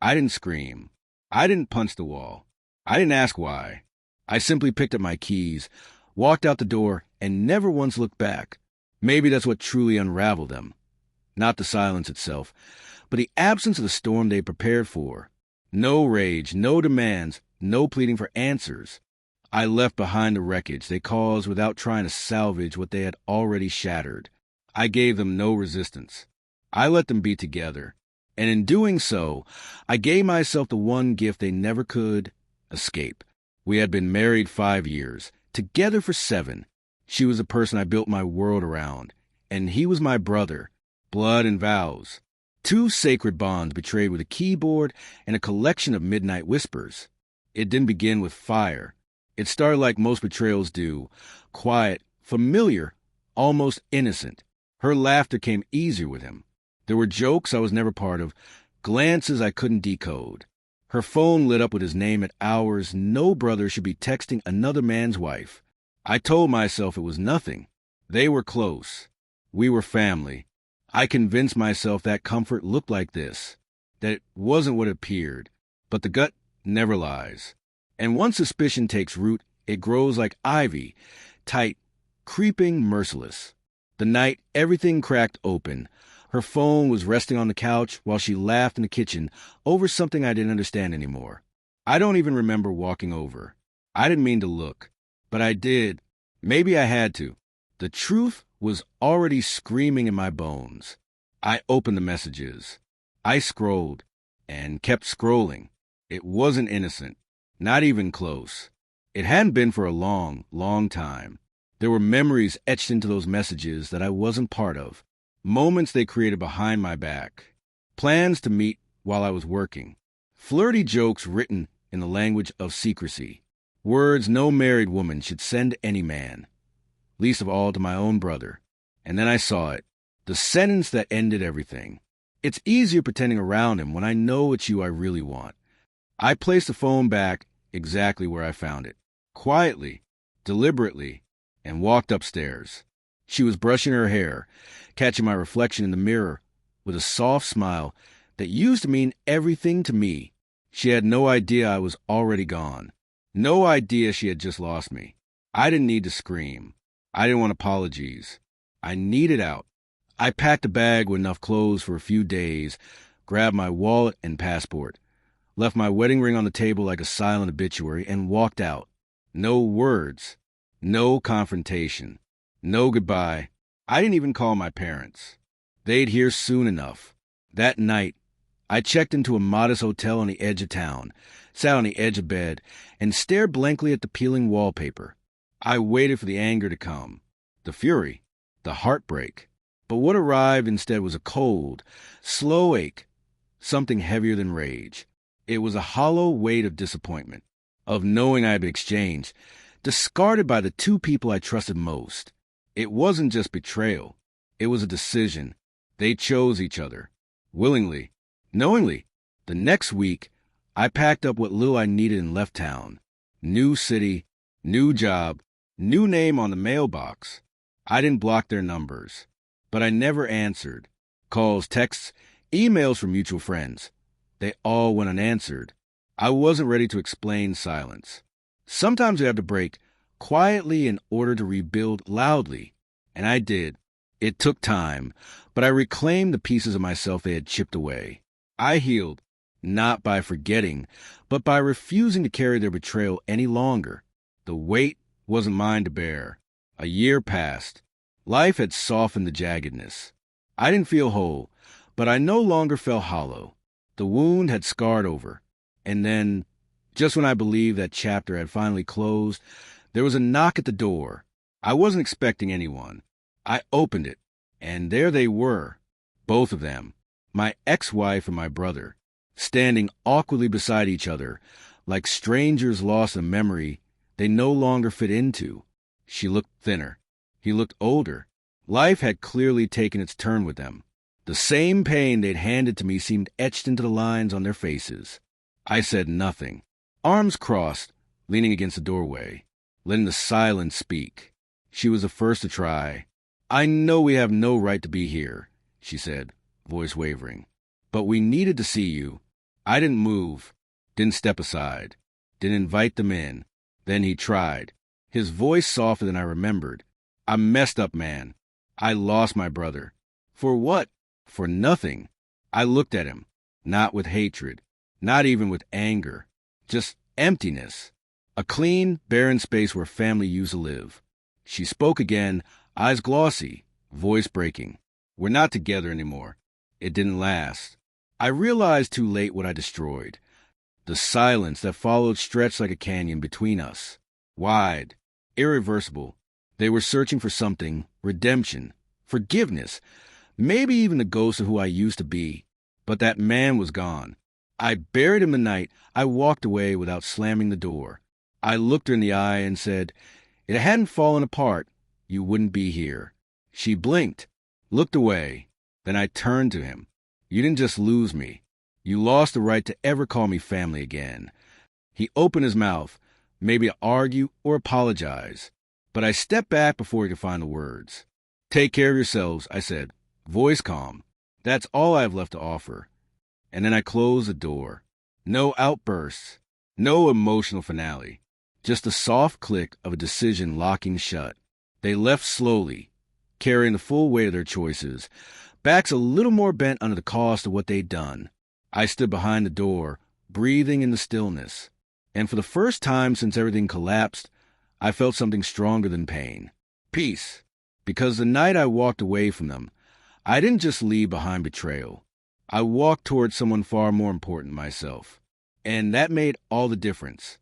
I didn't scream. I didn't punch the wall. I didn't ask why. I simply picked up my keys, walked out the door, and never once looked back. Maybe that's what truly unraveled them. Not the silence itself, but the absence of the storm they prepared for. No rage, no demands, no pleading for answers. I left behind the wreckage they caused without trying to salvage what they had already shattered. I gave them no resistance. I let them be together. And in doing so, I gave myself the one gift they never could escape. We had been married 5 years, together for 7. She was the person I built my world around, and he was my brother, blood and vows. 2 sacred bonds betrayed with a keyboard and a collection of midnight whispers. It didn't begin with fire. It started like most betrayals do, quiet, familiar, almost innocent. Her laughter came easier with him. There were jokes I was never part of, glances I couldn't decode. Her phone lit up with his name at hours no brother should be texting another man's wife. I told myself it was nothing. They were close. We were family. I convinced myself that comfort looked like this, that it wasn't what it appeared. But the gut never lies. And once suspicion takes root, it grows like ivy, tight, creeping, merciless. The night everything cracked open, her phone was resting on the couch while she laughed in the kitchen over something I didn't understand anymore. I don't even remember walking over. I didn't mean to look, but I did. Maybe I had to. The truth was already screaming in my bones. I opened the messages. I scrolled and kept scrolling. It wasn't innocent, not even close. It hadn't been for a long, long time. There were memories etched into those messages that I wasn't part of. Moments they created behind my back. Plans to meet while I was working. Flirty jokes written in the language of secrecy. Words no married woman should send any man. Least of all to my own brother. And then I saw it. The sentence that ended everything. It's easier pretending around him when I know it's you I really want. I placed the phone back exactly where I found it. Quietly, deliberately, and walked upstairs. She was brushing her hair, catching my reflection in the mirror with a soft smile that used to mean everything to me. She had no idea I was already gone. No idea she had just lost me. I didn't need to scream. I didn't want apologies. I needed out. I packed a bag with enough clothes for a few days, grabbed my wallet and passport, left my wedding ring on the table like a silent obituary, and walked out. No words. No confrontation. No goodbye. I didn't even call my parents. They'd hear soon enough. That night, I checked into a modest hotel on the edge of town, sat on the edge of bed, and stared blankly at the peeling wallpaper. I waited for the anger to come, the fury, the heartbreak. But what arrived instead was a cold, slow ache, something heavier than rage. It was a hollow weight of disappointment, of knowing I had been exchanged, discarded by the 2 people I trusted most. It wasn't just betrayal. It was a decision. They chose each other. Willingly. Knowingly. The next week, I packed up what little I needed and left town. New city, new job, new name on the mailbox. I didn't block their numbers. But I never answered. Calls, texts, emails from mutual friends. They all went unanswered. I wasn't ready to explain silence. Sometimes you have to break quietly in order to rebuild loudly. And I did. It took time, but I reclaimed the pieces of myself they had chipped away. I healed, not by forgetting, but by refusing to carry their betrayal any longer. The weight wasn't mine to bear. A year passed. Life had softened the jaggedness. I didn't feel whole, but I no longer felt hollow. The wound had scarred over. And then, just when I believed that chapter had finally closed, there was a knock at the door. I wasn't expecting anyone. I opened it, and there they were, both of them, my ex-wife and my brother, standing awkwardly beside each other, like strangers lost in memory they no longer fit into. She looked thinner. He looked older. Life had clearly taken its turn with them. The same pain they'd handed to me seemed etched into the lines on their faces. I said nothing, arms crossed, leaning against the doorway, letting the silence speak. She was the first to try. "I know we have no right to be here," she said, voice wavering. "But we needed to see you. I didn't move, didn't step aside, didn't invite them in. Then he tried. His voice softer than I remembered. I messed up, man. I lost my brother. For what? For nothing. I looked at him, not with hatred, not even with anger, just emptiness. A clean, barren space where family used to live. She spoke again, eyes glossy, voice breaking. We're not together anymore. It didn't last. I realized too late what I destroyed. The silence that followed stretched like a canyon between us. Wide, irreversible. They were searching for something, redemption, forgiveness, maybe even the ghost of who I used to be. But that man was gone. I buried him the night I walked away without slamming the door. I looked her in the eye and said, "If it hadn't fallen apart, you wouldn't be here." She blinked, looked away. Then I turned to him. "You didn't just lose me. You lost the right to ever call me family again." He opened his mouth, maybe to argue or apologize. But I stepped back before he could find the words. "Take care of yourselves," I said, voice calm. "That's all I have left to offer." And then I closed the door. No outbursts, no emotional finale. Just the soft click of a decision locking shut. They left slowly, carrying the full weight of their choices, backs a little more bent under the cost of what they'd done. I stood behind the door, breathing in the stillness. And for the first time since everything collapsed, I felt something stronger than pain. Peace. Because the night I walked away from them, I didn't just leave behind betrayal. I walked towards someone far more important than myself. And that made all the difference.